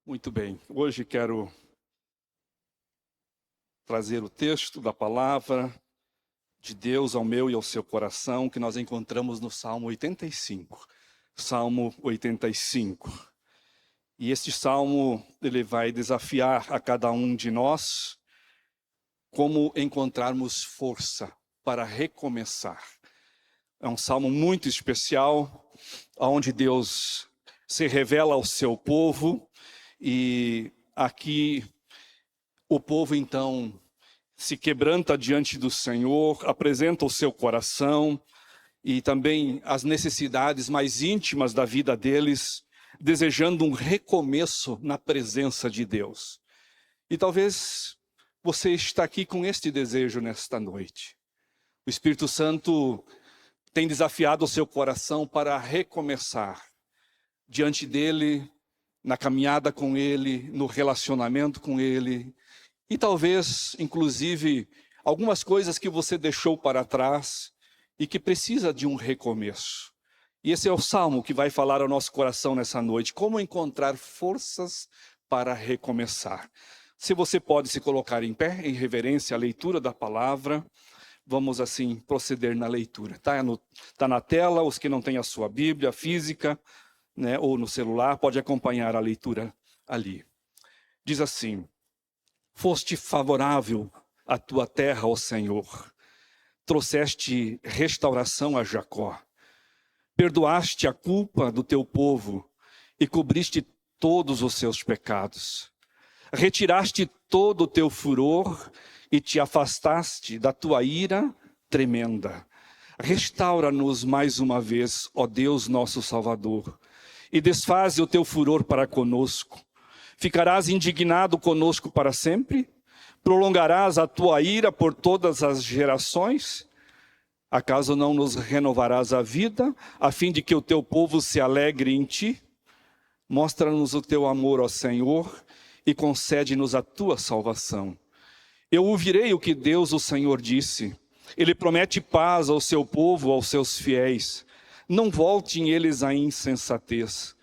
Muito bem, hoje quero trazer o texto da palavra de Deus ao meu e ao seu coração, que nós encontramos no Salmo 85. Salmo 85. E este salmo, ele vai desafiar a cada um de nós como encontrarmos força para recomeçar. É um salmo muito especial, onde Deus se revela ao seu povo, e aqui o povo então se quebranta diante do Senhor, apresenta o seu coração e também as necessidades mais íntimas da vida deles, desejando um recomeço na presença de Deus. E talvez você está aqui com este desejo nesta noite. O Espírito Santo tem desafiado o seu coração para recomeçar diante dele, na caminhada com ele, no relacionamento com ele. E talvez, inclusive, algumas coisas que você deixou para trás e que precisa de um recomeço. E esse é o salmo que vai falar ao nosso coração nessa noite. Como encontrar forças para recomeçar. Se você pode se colocar em pé, em reverência à leitura da palavra, vamos assim proceder na leitura. Tá na tela, os que não têm a sua Bíblia física, né, ou no celular, pode acompanhar a leitura ali. Diz assim: foste favorável à tua terra, ó Senhor. Trouxeste restauração a Jacó. Perdoaste a culpa do teu povo e cobriste todos os seus pecados. Retiraste todo o teu furor e te afastaste da tua ira tremenda. Restaura-nos mais uma vez, ó Deus nosso Salvador, e desfaze o teu furor para conosco. Ficarás indignado conosco para sempre? Prolongarás a tua ira por todas as gerações? Acaso não nos renovarás a vida, a fim de que o teu povo se alegre em ti? Mostra-nos o teu amor, ó Senhor, e concede-nos a tua salvação. Eu ouvirei o que Deus, o Senhor, disse. Ele promete paz ao seu povo, aos seus fiéis. Não voltem eles à insensatez.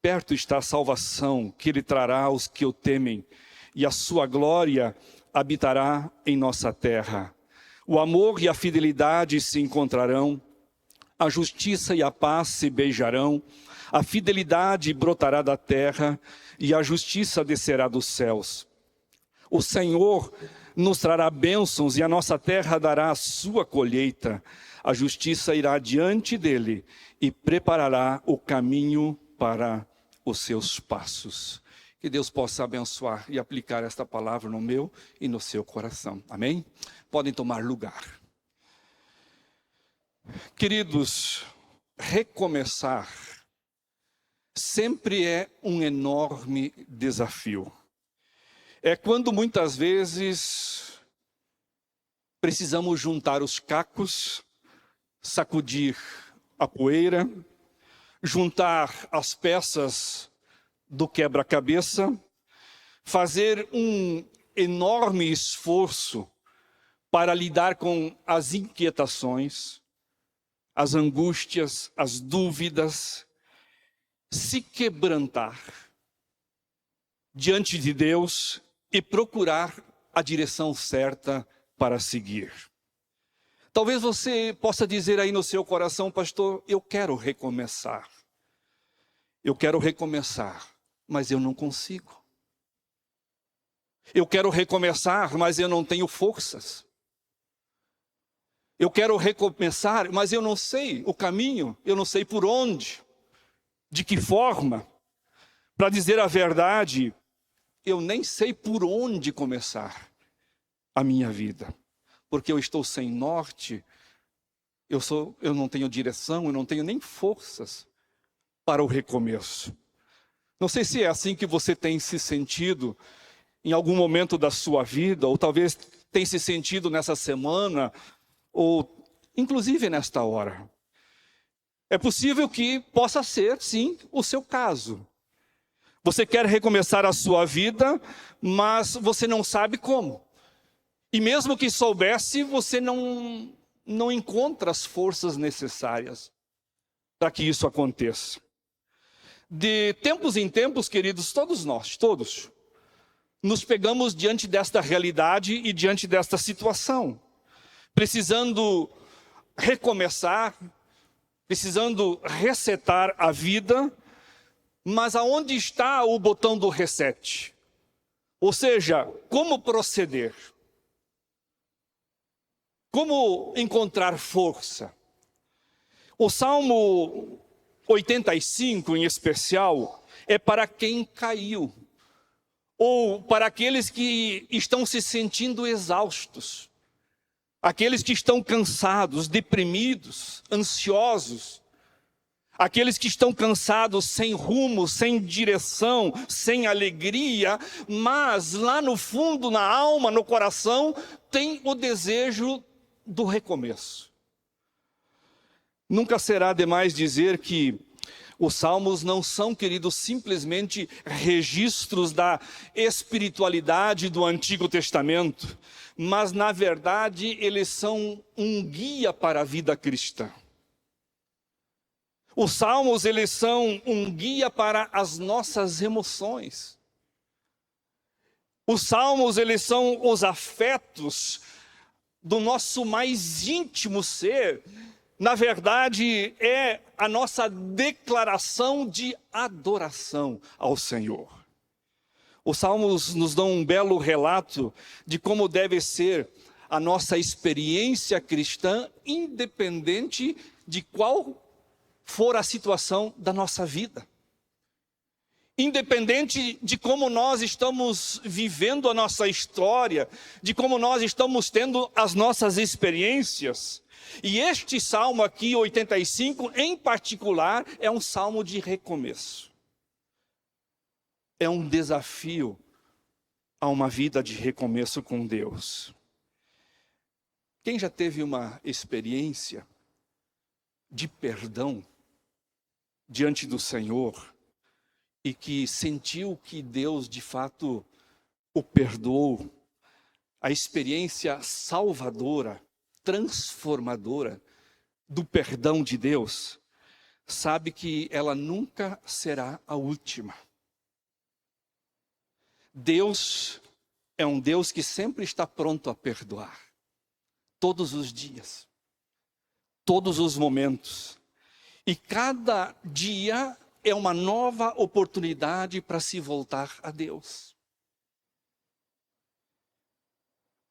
Perto está a salvação que ele trará aos que o temem, e a sua glória habitará em nossa terra. O amor e a fidelidade se encontrarão, a justiça e a paz se beijarão, a fidelidade brotará da terra e a justiça descerá dos céus. O Senhor nos trará bênçãos e a nossa terra dará a sua colheita. A justiça irá diante dele e preparará o caminho para os seus passos. Que Deus possa abençoar e aplicar esta palavra no meu e no seu coração. Amém? Podem tomar lugar. Queridos, recomeçar sempre é um enorme desafio. É quando muitas vezes precisamos juntar os cacos, sacudir a poeira, juntar as peças do quebra-cabeça, fazer um enorme esforço para lidar com as inquietações, as angústias, as dúvidas, se quebrantar diante de Deus e procurar a direção certa para seguir. Talvez você possa dizer aí no seu coração: pastor, eu quero recomeçar. Eu quero recomeçar, mas eu não consigo. Eu quero recomeçar, mas eu não tenho forças. Eu quero recomeçar, mas eu não sei o caminho, eu não sei por onde, de que forma. Para dizer a verdade, eu nem sei por onde começar a minha vida, porque eu estou sem norte, eu não tenho direção, eu não tenho nem forças para o recomeço. Não sei se é assim que você tem se sentido em algum momento da sua vida, ou talvez tem se sentido nessa semana, ou inclusive nesta hora. É possível que possa ser, sim, o seu caso. Você quer recomeçar a sua vida, mas você não sabe como. E mesmo que soubesse, você não encontra as forças necessárias para que isso aconteça. De tempos em tempos, queridos, todos nós, todos, nos pegamos diante desta realidade e diante desta situação, precisando recomeçar, precisando resetar a vida, mas aonde está o botão do reset? Ou seja, como proceder? Como encontrar força? O Salmo 85, em especial, é para quem caiu, ou para aqueles que estão se sentindo exaustos, aqueles que estão cansados, deprimidos, ansiosos, aqueles que estão cansados, sem rumo, sem direção, sem alegria, mas lá no fundo, na alma, no coração, tem o desejo do recomeço. Nunca será demais dizer que os salmos não são, queridos, simplesmente registros da espiritualidade do Antigo Testamento, mas, na verdade, eles são um guia para a vida cristã. Os salmos, eles são um guia para as nossas emoções. Os salmos, eles são os afetos do nosso mais íntimo ser. Na verdade, é a nossa declaração de adoração ao Senhor. Os salmos nos dão um belo relato de como deve ser a nossa experiência cristã, independente de qual for a situação da nossa vida. Independente de como nós estamos vivendo a nossa história, de como nós estamos tendo as nossas experiências. E este salmo aqui, 85, em particular, é um salmo de recomeço. É um desafio a uma vida de recomeço com Deus. Quem já teve uma experiência de perdão diante do Senhor e que sentiu que Deus de fato o perdoou, a experiência salvadora, transformadora do perdão de Deus, sabe que ela nunca será a última. Deus é um Deus que sempre está pronto a perdoar, todos os dias, todos os momentos, e cada dia é uma nova oportunidade para se voltar a Deus.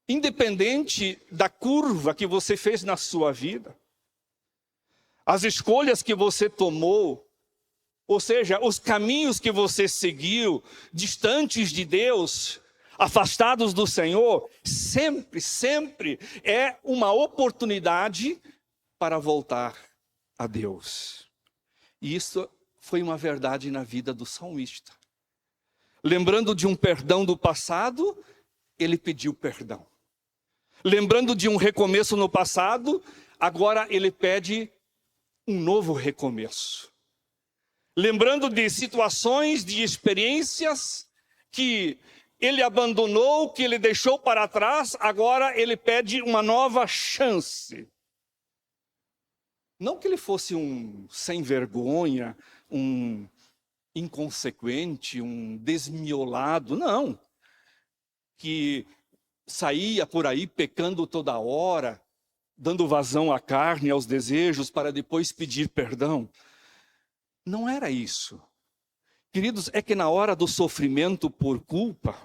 Independente da curva que você fez na sua vida, as escolhas que você tomou, ou seja, os caminhos que você seguiu, distantes de Deus, afastados do Senhor, sempre é uma oportunidade para voltar a Deus. E isso foi uma verdade na vida do salmista. Lembrando de um perdão do passado, ele pediu perdão. Lembrando de um recomeço no passado, agora ele pede um novo recomeço. Lembrando de situações, de experiências que ele abandonou, que ele deixou para trás, agora ele pede uma nova chance. Não que ele fosse um sem vergonha, um inconsequente, um desmiolado, não. Que saía por aí pecando toda hora, dando vazão à carne, aos desejos, para depois pedir perdão. Não era isso. Queridos, é que na hora do sofrimento por culpa,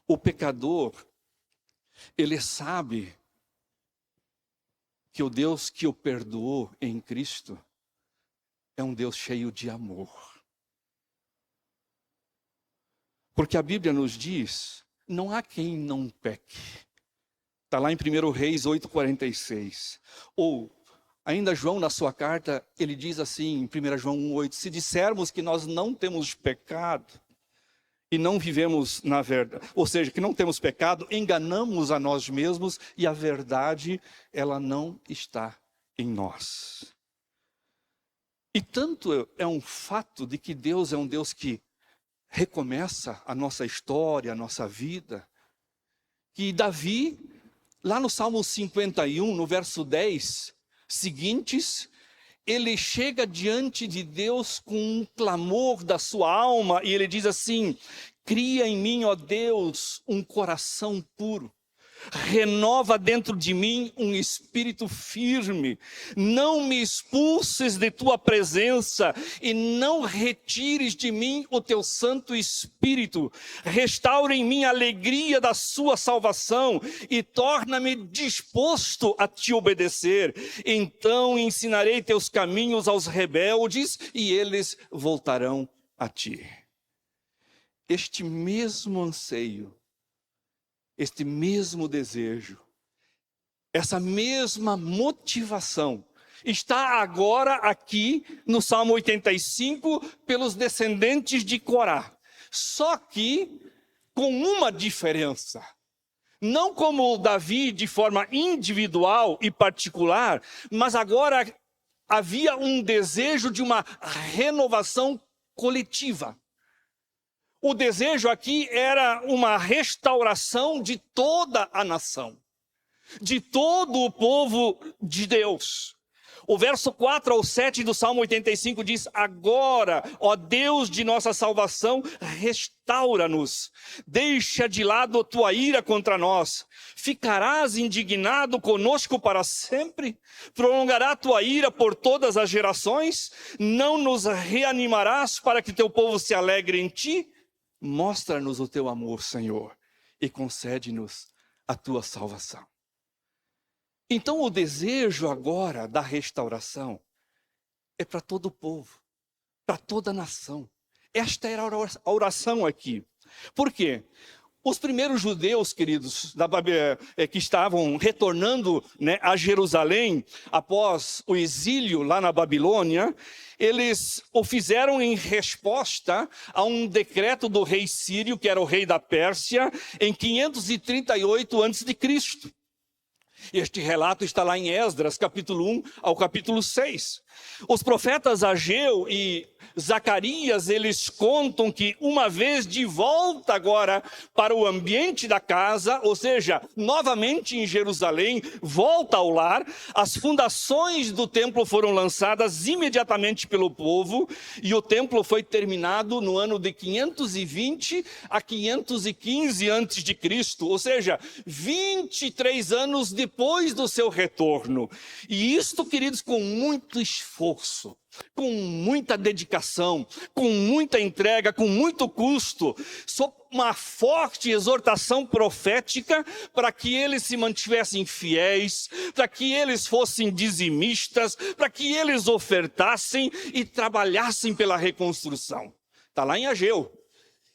o pecador, ele sabe que o Deus que o perdoou em Cristo é um Deus cheio de amor. Porque a Bíblia nos diz, não há quem não peque. Está lá em 1 Reis 8,46. Ou, ainda João na sua carta, ele diz assim, em 1 João 1,8, se dissermos que nós não temos pecado, e não vivemos na verdade, ou seja, que não temos pecado, enganamos a nós mesmos, e a verdade, ela não está em nós. E tanto é um fato de que Deus é um Deus que recomeça a nossa história, a nossa vida, que Davi, lá no Salmo 51, no verso 10, seguintes, ele chega diante de Deus com um clamor da sua alma e ele diz assim: cria em mim, ó Deus, um coração puro. Renova dentro de mim um espírito firme. Não me expulses de tua presença e não retires de mim o teu Santo Espírito. Restaura em mim a alegria da sua salvação e torna-me disposto a te obedecer. Então ensinarei teus caminhos aos rebeldes e eles voltarão a ti. Este mesmo anseio, este mesmo desejo, essa mesma motivação está agora aqui no Salmo 85 pelos descendentes de Corá. Só que com uma diferença. Não como Davi de forma individual e particular, mas agora havia um desejo de uma renovação coletiva. O desejo aqui era uma restauração de toda a nação, de todo o povo de Deus. O verso 4 ao 7 do Salmo 85 diz: agora, ó Deus de nossa salvação, restaura-nos. Deixa de lado a tua ira contra nós. Ficarás indignado conosco para sempre? Prolongará a tua ira por todas as gerações? Não nos reanimarás para que teu povo se alegre em ti? Mostra-nos o teu amor, Senhor, e concede-nos a tua salvação. Então o desejo agora da restauração é para todo o povo, para toda a nação. Esta era a oração aqui. Por quê? Os primeiros judeus, queridos, que estavam retornando, a Jerusalém após o exílio lá na Babilônia, eles o fizeram em resposta a um decreto do rei Sírio, que era o rei da Pérsia, em 538 a.C. Este relato está lá em Esdras, capítulo 1 ao capítulo 6. Os profetas Ageu e Zacarias, eles contam que uma vez de volta agora para o ambiente da casa, ou seja, novamente em Jerusalém, volta ao lar, as fundações do templo foram lançadas imediatamente pelo povo e o templo foi terminado no ano de 520 a 515 a.C., ou seja, 23 anos depois do seu retorno. E isto, queridos, com muito esforço, com muita dedicação, com muita entrega, com muito custo, sob uma forte exortação profética para que eles se mantivessem fiéis, para que eles fossem dizimistas, para que eles ofertassem e trabalhassem pela reconstrução. Está lá em Ageu.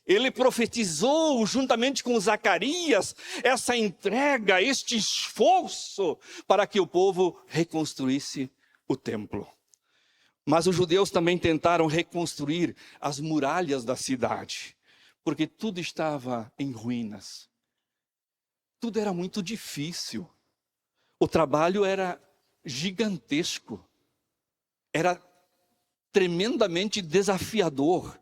Ele profetizou juntamente com Zacarias essa entrega, este esforço para que o povo reconstruísse o templo. Mas os judeus também tentaram reconstruir as muralhas da cidade, porque tudo estava em ruínas. Tudo era muito difícil. O trabalho era gigantesco. Era tremendamente desafiador.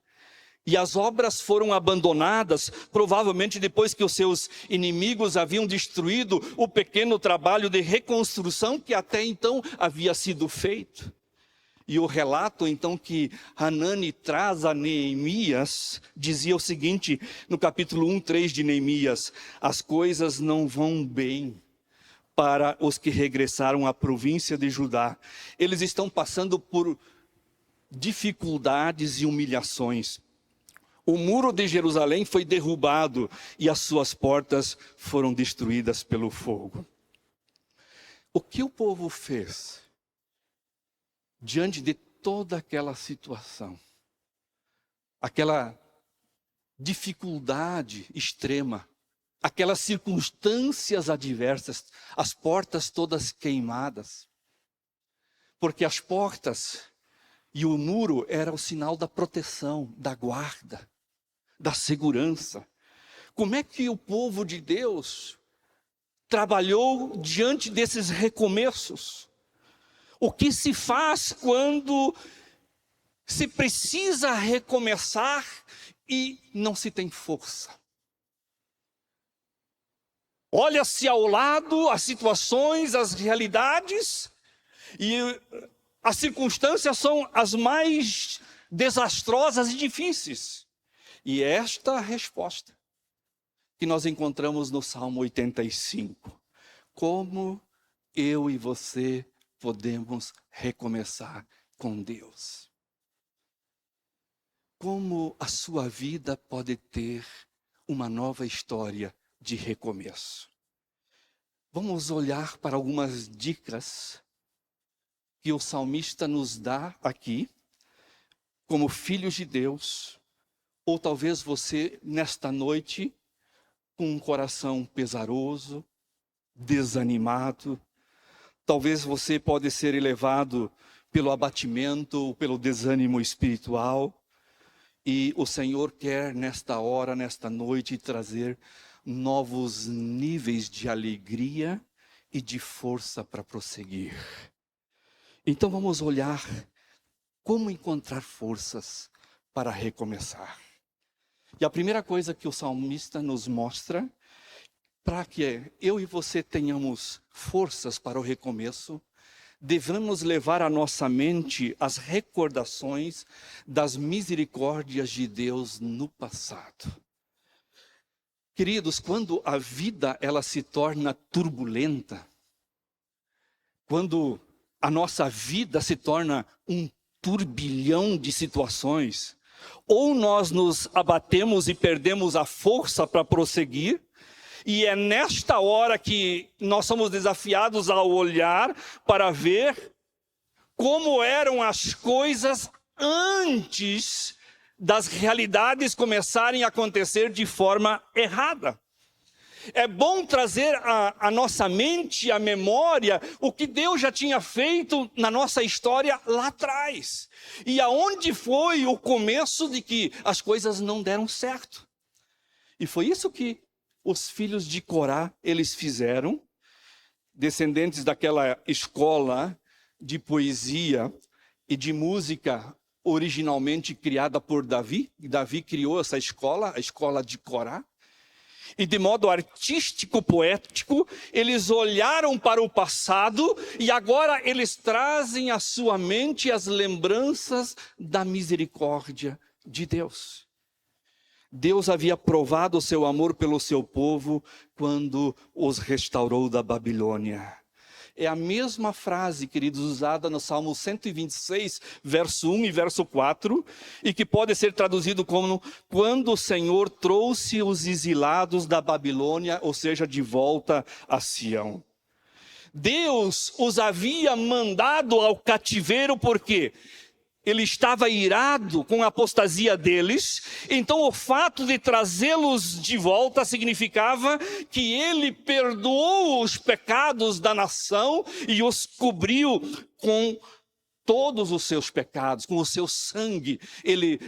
E as obras foram abandonadas, provavelmente depois que os seus inimigos haviam destruído o pequeno trabalho de reconstrução que até então havia sido feito. E o relato, então, que Hanani traz a Neemias, dizia o seguinte, no capítulo 1:3 de Neemias: as coisas não vão bem para os que regressaram à província de Judá. Eles estão passando por dificuldades e humilhações. O muro de Jerusalém foi derrubado e as suas portas foram destruídas pelo fogo. O que o povo fez diante de toda aquela situação? Aquela dificuldade extrema, aquelas circunstâncias adversas, as portas todas queimadas. Porque as portas e o muro era o sinal da proteção, da guarda, da segurança. Como é que o povo de Deus trabalhou diante desses recomeços? O que se faz quando se precisa recomeçar e não se tem força? Olha-se ao lado as situações, as realidades, e as circunstâncias são as mais desastrosas e difíceis. E esta a resposta que nós encontramos no Salmo 85. Como eu e você podemos recomeçar com Deus? Como a sua vida pode ter uma nova história de recomeço? Vamos olhar para algumas dicas que o salmista nos dá aqui, como filhos de Deus, ou talvez você, nesta noite, com um coração pesaroso, desanimado, talvez você pode ser elevado pelo abatimento ou pelo desânimo espiritual, e o Senhor quer nesta hora, nesta noite, trazer novos níveis de alegria e de força para prosseguir. Então vamos olhar como encontrar forças para recomeçar. E a primeira coisa que o salmista nos mostra, para que eu e você tenhamos forças para o recomeço, devemos levar à nossa mente as recordações das misericórdias de Deus no passado. Queridos, quando a vida ela se torna turbulenta, quando a nossa vida se torna um turbilhão de situações, ou nós nos abatemos e perdemos a força para prosseguir, e é nesta hora que nós somos desafiados a olhar para ver como eram as coisas antes das realidades começarem a acontecer de forma errada. É bom trazer à nossa mente, à memória, o que Deus já tinha feito na nossa história lá atrás. E aonde foi o começo de que as coisas não deram certo. E foi isso que os filhos de Corá, eles fizeram, descendentes daquela escola de poesia e de música originalmente criada por Davi. Davi criou essa escola, a escola de Corá. E de modo artístico, poético, eles olharam para o passado e agora eles trazem à sua mente as lembranças da misericórdia de Deus. Deus havia provado o seu amor pelo seu povo quando os restaurou da Babilônia. É a mesma frase, queridos, usada no Salmo 126, verso 1 e verso 4, e que pode ser traduzido como quando o Senhor trouxe os exilados da Babilônia, ou seja, de volta a Sião. Deus os havia mandado ao cativeiro porque Ele estava irado com a apostasia deles, então o fato de trazê-los de volta significava que ele perdoou os pecados da nação e os cobriu com todos os seus pecados, com o seu sangue. Ele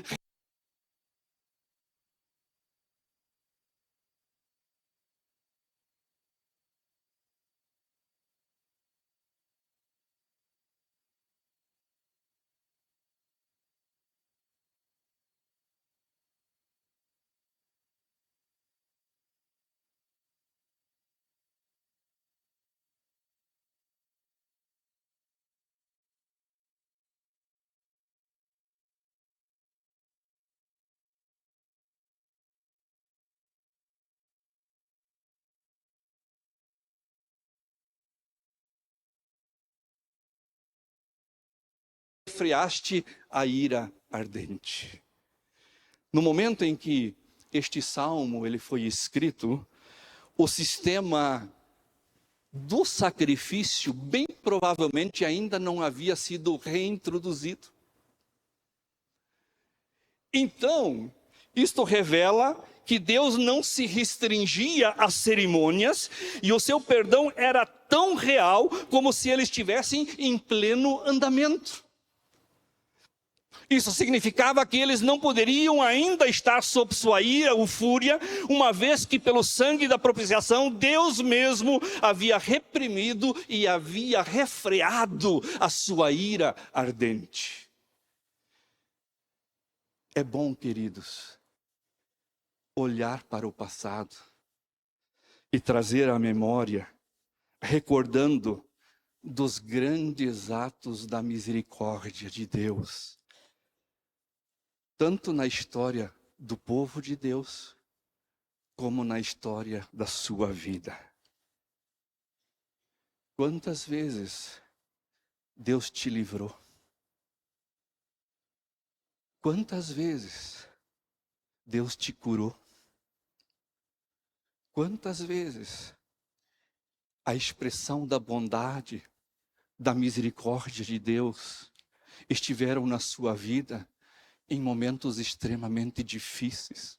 refreaste a ira ardente. No momento em que este salmo ele foi escrito, o sistema do sacrifício bem provavelmente ainda não havia sido reintroduzido. Então, isto revela que Deus não se restringia às cerimônias e o seu perdão era tão real como se eles estivessem em pleno andamento. Isso significava que eles não poderiam ainda estar sob sua ira ou fúria, uma vez que pelo sangue da propiciação, Deus mesmo havia reprimido e havia refreado a sua ira ardente. É bom, queridos, olhar para o passado e trazer à memória, recordando dos grandes atos da misericórdia de Deus, tanto na história do povo de Deus, como na história da sua vida. Quantas vezes Deus te livrou? Quantas vezes Deus te curou? Quantas vezes a expressão da bondade, da misericórdia de Deus estiveram na sua vida em momentos extremamente difíceis,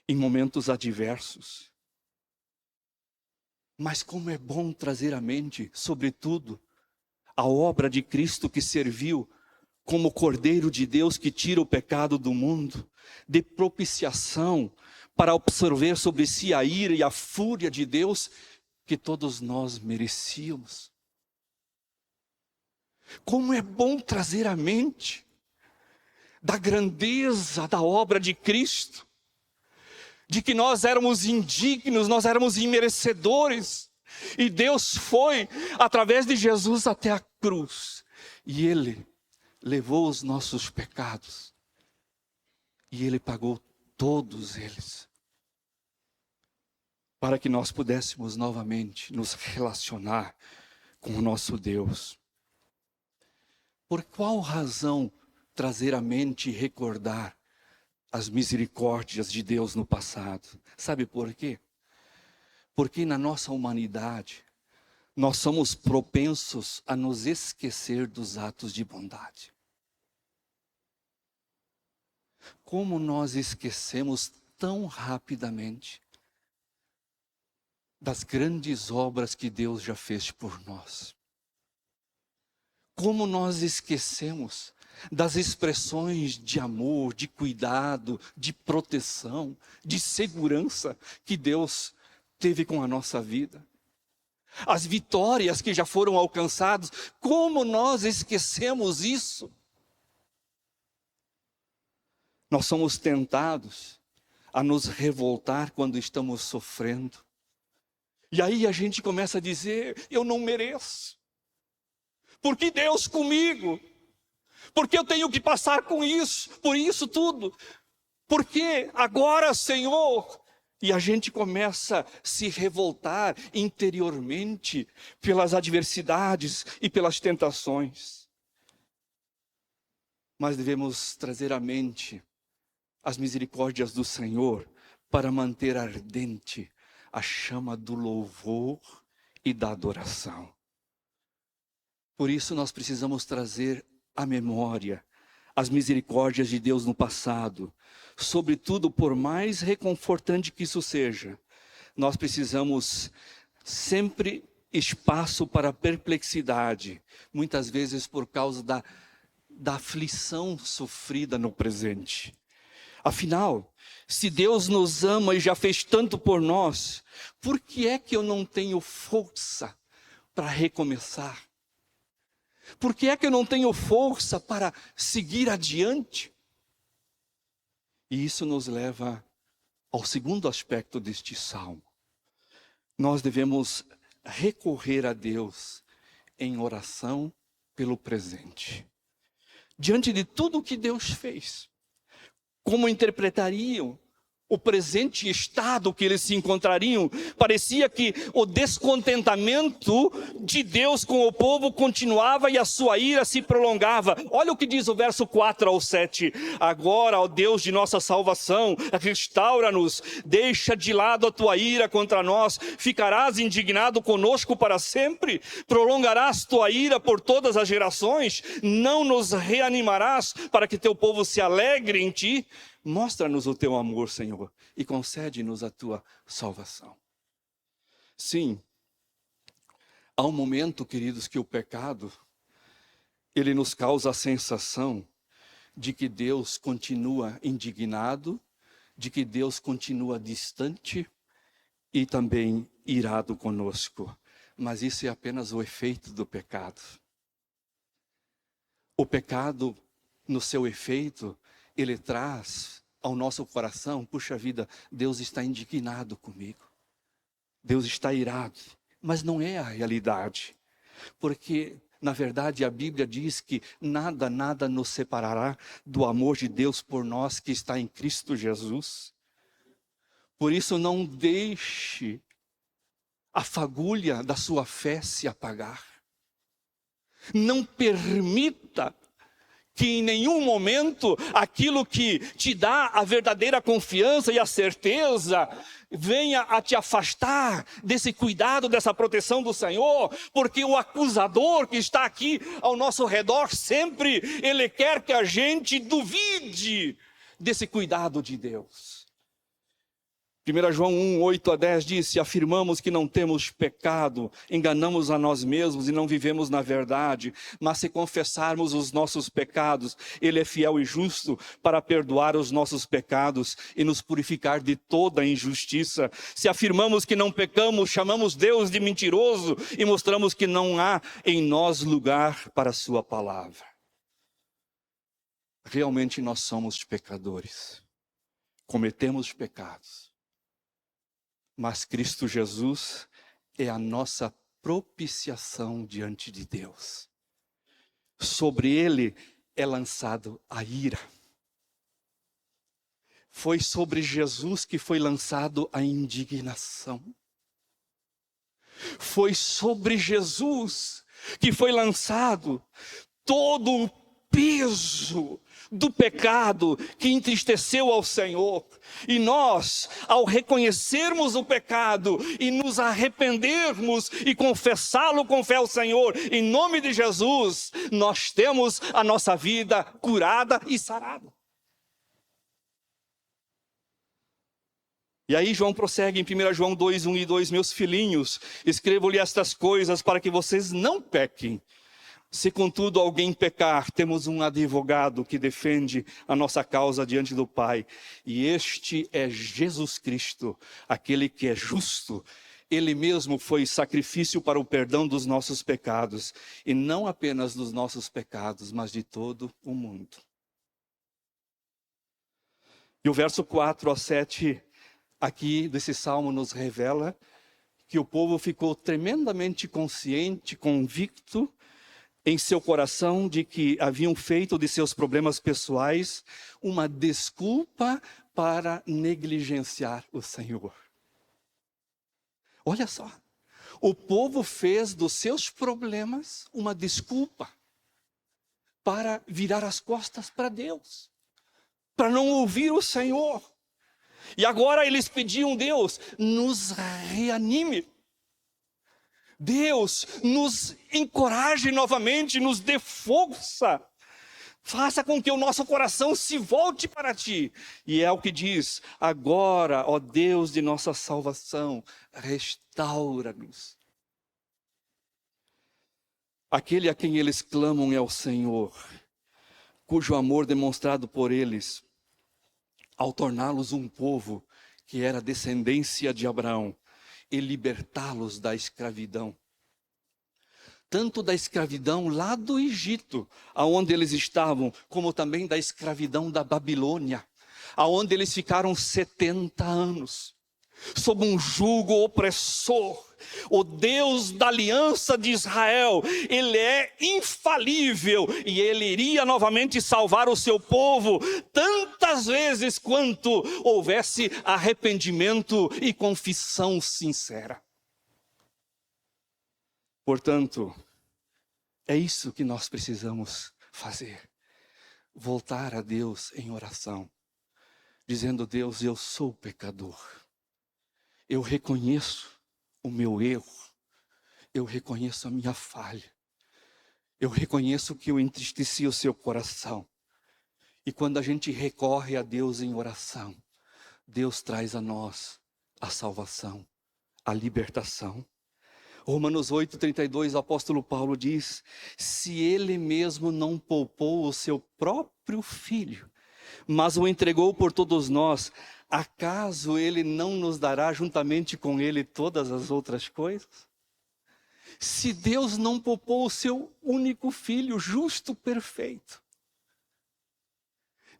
em momentos adversos? Mas como é bom trazer à mente, sobretudo, a obra de Cristo que serviu como Cordeiro de Deus que tira o pecado do mundo, de propiciação para absorver sobre si a ira e a fúria de Deus que todos nós merecíamos. Como é bom trazer à mente da grandeza da obra de Cristo, de que nós éramos indignos, nós éramos imerecedores, e Deus foi, através de Jesus, até a cruz, e Ele levou os nossos pecados, e Ele pagou todos eles, para que nós pudéssemos novamente nos relacionar com o nosso Deus. Por qual razão trazer à mente e recordar as misericórdias de Deus no passado? Sabe por quê? Porque na nossa humanidade, nós somos propensos a nos esquecer dos atos de bondade. Como nós esquecemos tão rapidamente das grandes obras que Deus já fez por nós. Como nós esquecemos das expressões de amor, de cuidado, de proteção, de segurança que Deus teve com a nossa vida. As vitórias que já foram alcançadas, como nós esquecemos isso? Nós somos tentados a nos revoltar quando estamos sofrendo. E aí a gente começa a dizer, eu não mereço. Por que Deus comigo? Por que eu tenho que passar com isso, por isso tudo? Por que agora, Senhor? E a gente começa a se revoltar interiormente pelas adversidades e pelas tentações. Mas devemos trazer à mente as misericórdias do Senhor para manter ardente a chama do louvor e da adoração. Por isso nós precisamos trazer à memória as misericórdias de Deus no passado. Sobretudo, por mais reconfortante que isso seja, nós precisamos sempre espaço para perplexidade, muitas vezes por causa da aflição sofrida no presente. Afinal, se Deus nos ama e já fez tanto por nós, por que é que eu não tenho força para recomeçar? Por que é que eu não tenho força para seguir adiante? E isso nos leva ao segundo aspecto deste salmo. Nós devemos recorrer a Deus em oração pelo presente. Diante de tudo o que Deus fez, como interpretariam o presente estado que eles se encontrariam? Parecia que o descontentamento de Deus com o povo continuava e a sua ira se prolongava. Olha o que diz o verso 4 ao 7. Agora, ó Deus de nossa salvação, restaura-nos, deixa de lado a tua ira contra nós, ficarás indignado conosco para sempre? Prolongarás tua ira por todas as gerações? Não nos reanimarás para que teu povo se alegre em ti? Mostra-nos o teu amor, Senhor, e concede-nos a tua salvação. Sim, há um momento, queridos, que o pecado, ele nos causa a sensação de que Deus continua indignado, de que Deus continua distante e também irado conosco. Mas isso é apenas o efeito do pecado. O pecado, no seu efeito, ele traz ao nosso coração, puxa vida, Deus está indignado comigo. Deus está irado. Mas não é a realidade. Porque, na verdade, a Bíblia diz que nada nos separará do amor de Deus por nós que está em Cristo Jesus. Por isso, não deixe a fagulha da sua fé se apagar. Não permita que em nenhum momento aquilo que te dá a verdadeira confiança e a certeza venha a te afastar desse cuidado, dessa proteção do Senhor, porque o acusador que está aqui ao nosso redor sempre, ele quer que a gente duvide desse cuidado de Deus. 1 João 1, 8 a 10 diz: se afirmamos que não temos pecado, enganamos a nós mesmos e não vivemos na verdade. Mas se confessarmos os nossos pecados, Ele é fiel e justo para perdoar os nossos pecados e nos purificar de toda injustiça. Se afirmamos que não pecamos, chamamos Deus de mentiroso e mostramos que não há em nós lugar para a sua palavra. Realmente nós somos pecadores, cometemos pecados. Mas Cristo Jesus é a nossa propiciação diante de Deus. Sobre Ele é lançado a ira. Foi sobre Jesus que foi lançado a indignação. Foi sobre Jesus que foi lançado todo o peso do pecado que entristeceu ao Senhor. E nós, ao reconhecermos o pecado e nos arrependermos e confessá-lo com fé ao Senhor, em nome de Jesus, nós temos a nossa vida curada e sarada. E aí João prossegue em 1 João 2, 1 e 2, meus filhinhos, escrevo-lhe estas coisas para que vocês não pequem. Se contudo alguém pecar, temos um advogado que defende a nossa causa diante do Pai. E este é Jesus Cristo, aquele que é justo. Ele mesmo foi sacrifício para o perdão dos nossos pecados. E não apenas dos nossos pecados, mas de todo o mundo. E o verso 4 a 7 aqui desse salmo nos revela que o povo ficou tremendamente consciente, convicto, em seu coração de que haviam feito de seus problemas pessoais uma desculpa para negligenciar o Senhor. Olha só, o povo fez dos seus problemas uma desculpa para virar as costas para Deus, para não ouvir o Senhor. E agora eles pediam: Deus, nos reanime. Deus, nos encoraje novamente, nos dê força. Faça com que o nosso coração se volte para Ti. E é o que diz: agora, ó Deus de nossa salvação, restaura-nos. Aquele a quem eles clamam é o Senhor, cujo amor demonstrado por eles, ao torná-los um povo que era descendência de Abraão, e libertá-los da escravidão. Tanto da escravidão lá do Egito, aonde eles estavam, como também da escravidão da Babilônia, aonde eles ficaram 70 anos, sob um jugo opressor. O Deus da aliança de Israel, Ele é infalível e Ele iria novamente salvar o seu povo tantas vezes quanto houvesse arrependimento e confissão sincera. Portanto, é isso que nós precisamos fazer: voltar a Deus em oração, dizendo: Deus, eu sou pecador, eu reconheço o meu erro, eu reconheço a minha falha, eu reconheço que eu entristeci o seu coração. E quando a gente recorre a Deus em oração, Deus traz a nós a salvação, a libertação. Romanos 8:32, o apóstolo Paulo diz: se Ele mesmo não poupou o seu próprio Filho, mas o entregou por todos nós, acaso Ele não nos dará juntamente com Ele todas as outras coisas? Se Deus não poupou o seu único Filho, justo, perfeito,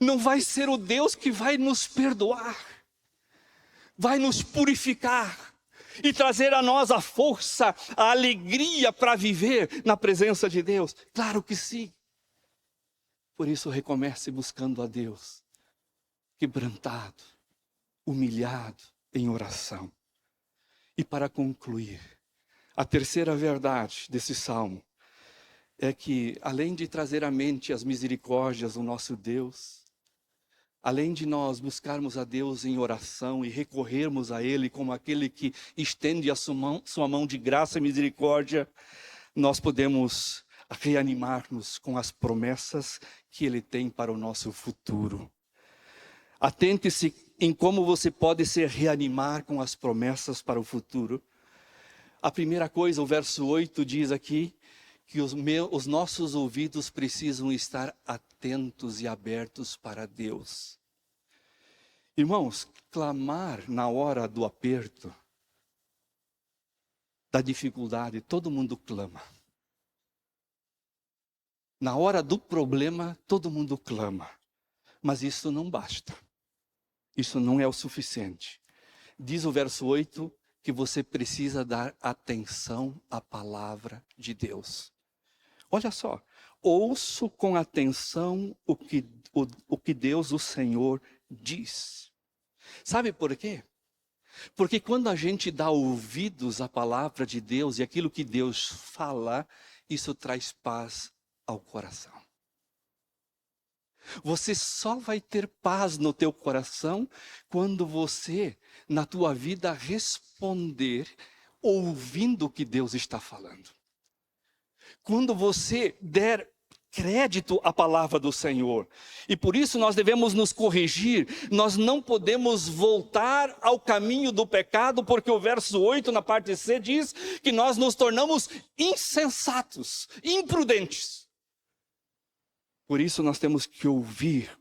não vai ser o Deus que vai nos perdoar, vai nos purificar e trazer a nós a força, a alegria para viver na presença de Deus? Claro que sim. Por isso recomece buscando a Deus, quebrantado, humilhado em oração. E para concluir, a terceira verdade desse salmo é que, além de trazer à mente as misericórdias do nosso Deus, além de nós buscarmos a Deus em oração e recorrermos a Ele como aquele que estende a sua mão de graça e misericórdia, nós podemos reanimar-nos com as promessas que Ele tem para o nosso futuro. Atente-se em como você pode se reanimar com as promessas para o futuro. A primeira coisa, o verso 8 diz aqui, que os nossos ouvidos precisam estar atentos e abertos para Deus. Irmãos, clamar na hora do aperto, da dificuldade, todo mundo clama. Na hora do problema, todo mundo clama. Mas isso não basta. Isso não é o suficiente. Diz o verso 8 que você precisa dar atenção à palavra de Deus. Olha só, ouço com atenção o que Deus, o Senhor, diz. Sabe por quê? Porque quando a gente dá ouvidos à palavra de Deus e aquilo que Deus fala, isso traz paz ao coração. Você só vai ter paz no teu coração quando você, na tua vida, responder ouvindo o que Deus está falando. Quando você der crédito à palavra do Senhor. E por isso nós devemos nos corrigir. Nós não podemos voltar ao caminho do pecado, porque o verso 8, na parte C, diz que nós nos tornamos insensatos, imprudentes. Por isso nós temos que ouvir,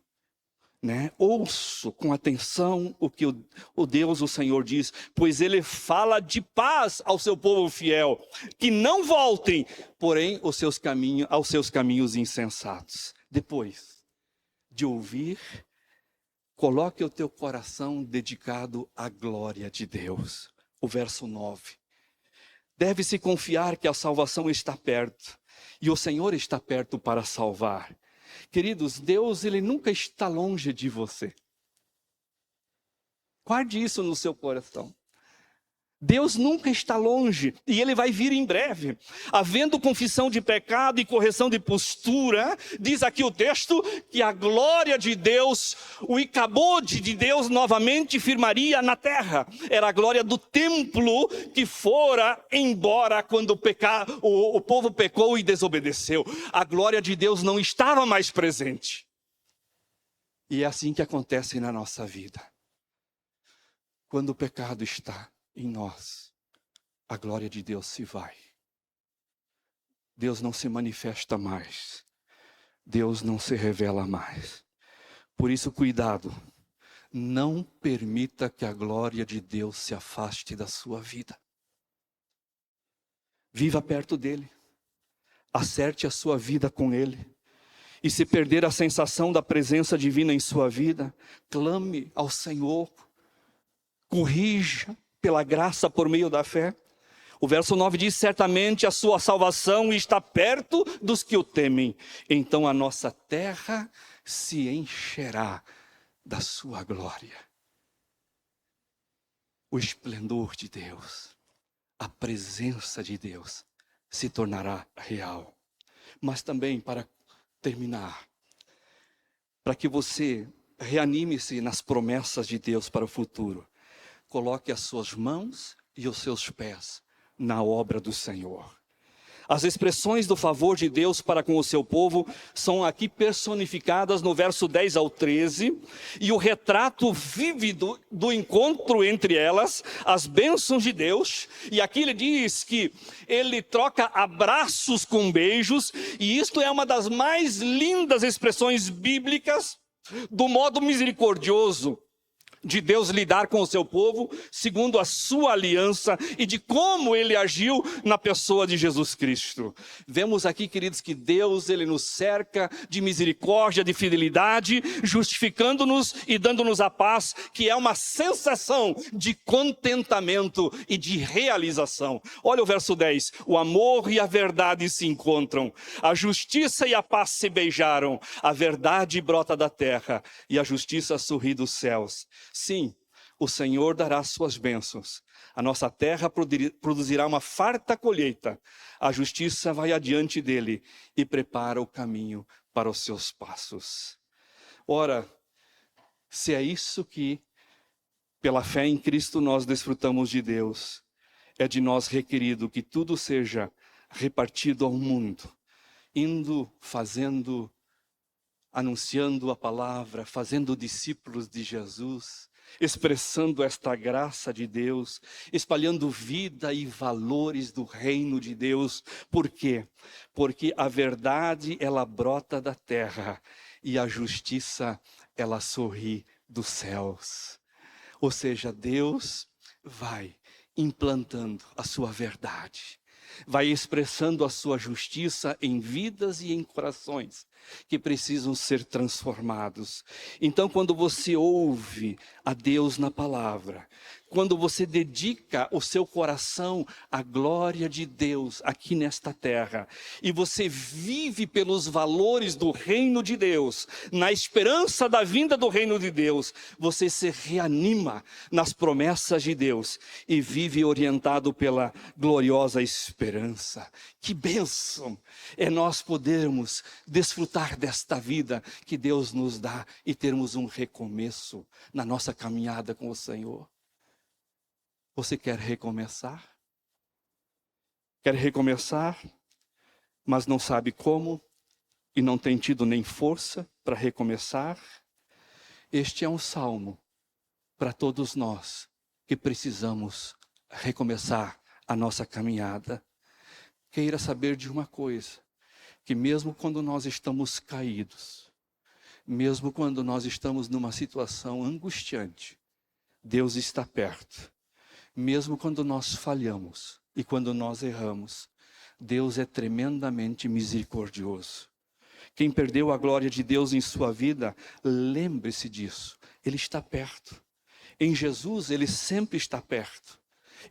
ouço com atenção o que o Deus, o Senhor diz, pois Ele fala de paz ao seu povo fiel, que não voltem, porém, aos seus caminhos insensatos. Depois de ouvir, coloque o teu coração dedicado à glória de Deus. O verso 9. Deve-se confiar que a salvação está perto, e o Senhor está perto para salvar. Queridos, Deus, Ele nunca está longe de você. Guarde isso no seu coração. Deus nunca está longe e Ele vai vir em breve. Havendo confissão de pecado e correção de postura, diz aqui o texto que a glória de Deus, o icabode de Deus novamente firmaria na terra. Era a glória do templo que fora embora quando o povo pecou e desobedeceu. A glória de Deus não estava mais presente. E é assim que acontece na nossa vida. Quando o pecado está em nós, a glória de Deus se vai. Deus não se manifesta mais. Deus não se revela mais. Por isso, cuidado. Não permita que a glória de Deus se afaste da sua vida. Viva perto dEle. Acerte a sua vida com Ele. E se perder a sensação da presença divina em sua vida, clame ao Senhor. Corrija pela graça por meio da fé. O verso 9 diz, certamente a sua salvação está perto dos que o temem. Então a nossa terra se encherá da sua glória. O esplendor de Deus, a presença de Deus se tornará real. Mas também, para terminar, para que você reanime-se nas promessas de Deus para o futuro, coloque as suas mãos e os seus pés na obra do Senhor. As expressões do favor de Deus para com o seu povo são aqui personificadas no verso 10 ao 13, e o retrato vívido do encontro entre elas, as bênçãos de Deus, e aqui ele diz que ele troca abraços com beijos, e isto é uma das mais lindas expressões bíblicas do modo misericordioso. de Deus lidar com o seu povo, segundo a sua aliança e de como ele agiu na pessoa de Jesus Cristo. Vemos aqui, queridos, que Deus, ele nos cerca de misericórdia, de fidelidade, justificando-nos e dando-nos a paz, que é uma sensação de contentamento e de realização. Olha o verso 10, o amor e a verdade se encontram, a justiça e a paz se beijaram, a verdade brota da terra e a justiça sorri dos céus. Sim, o Senhor dará suas bênçãos. A nossa terra produzirá uma farta colheita. A justiça vai adiante dele e prepara o caminho para os seus passos. Ora, se é isso que, pela fé em Cristo, nós desfrutamos de Deus, é de nós requerido que tudo seja repartido ao mundo, indo, fazendo, anunciando a palavra, fazendo discípulos de Jesus, expressando esta graça de Deus, espalhando vida e valores do reino de Deus. Por quê? Porque a verdade, ela brota da terra e a justiça, ela sorri dos céus. Ou seja, Deus vai implantando a sua verdade, vai expressando a sua justiça em vidas e em corações que precisam ser transformados. Então, quando você ouve a Deus na palavra, quando você dedica o seu coração à glória de Deus aqui nesta terra, e você vive pelos valores do reino de Deus, na esperança da vinda do reino de Deus, você se reanima nas promessas de Deus e vive orientado pela gloriosa esperança. Que bênção é nós podermos desfrutar desta vida que Deus nos dá e termos um recomeço na nossa caminhada com o Senhor. Você quer recomeçar? Quer recomeçar, mas não sabe como e não tem tido nem força para recomeçar? Este é um salmo para todos nós que precisamos recomeçar a nossa caminhada. Queira saber de uma coisa, que mesmo quando nós estamos caídos, mesmo quando nós estamos numa situação angustiante, Deus está perto. Mesmo quando nós falhamos e quando nós erramos, Deus é tremendamente misericordioso. Quem perdeu a glória de Deus em sua vida, lembre-se disso. Ele está perto. Em Jesus, Ele sempre está perto.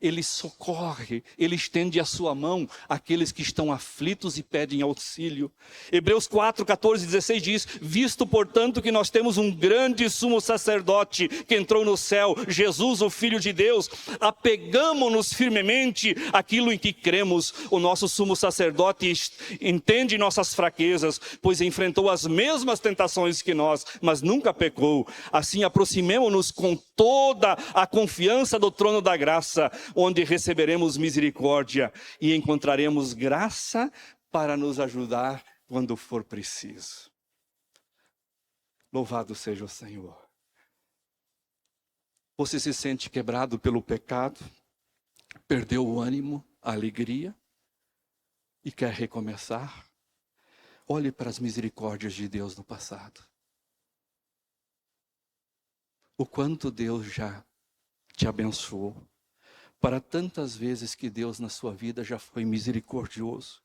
Ele socorre, Ele estende a sua mão àqueles que estão aflitos e pedem auxílio. Hebreus 4, 14 e 16 diz: visto, portanto, que nós temos um grande sumo sacerdote que entrou no céu, Jesus, o Filho de Deus, apegamo-nos firmemente àquilo em que cremos. O nosso sumo sacerdote entende nossas fraquezas, pois enfrentou as mesmas tentações que nós, mas nunca pecou. Assim, aproximemo-nos com toda a confiança do trono da graça, onde receberemos misericórdia e encontraremos graça para nos ajudar quando for preciso. Louvado seja o Senhor. Você se sente quebrado pelo pecado, perdeu o ânimo, a alegria e quer recomeçar? Olhe para as misericórdias de Deus no passado. O quanto Deus já te abençoou. Para tantas vezes que Deus na sua vida já foi misericordioso.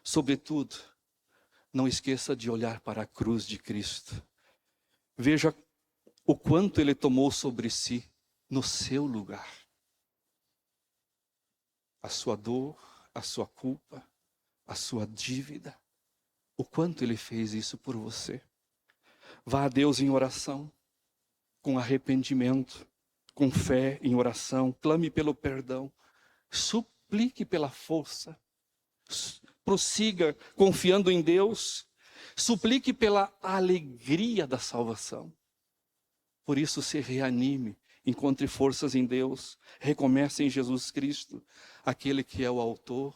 Sobretudo, não esqueça de olhar para a cruz de Cristo. Veja o quanto Ele tomou sobre si, no seu lugar. A sua dor, a sua culpa, a sua dívida. O quanto Ele fez isso por você. Vá a Deus em oração, com arrependimento, com fé em oração, clame pelo perdão, suplique pela força, prossiga confiando em Deus, suplique pela alegria da salvação. Por isso se reanime, encontre forças em Deus, recomece em Jesus Cristo, aquele que é o autor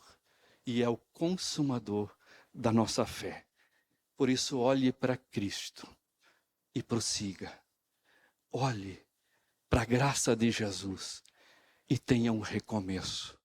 e é o consumador da nossa fé. Por isso olhe para Cristo e prossiga, olhe para a graça de Jesus e tenha um recomeço.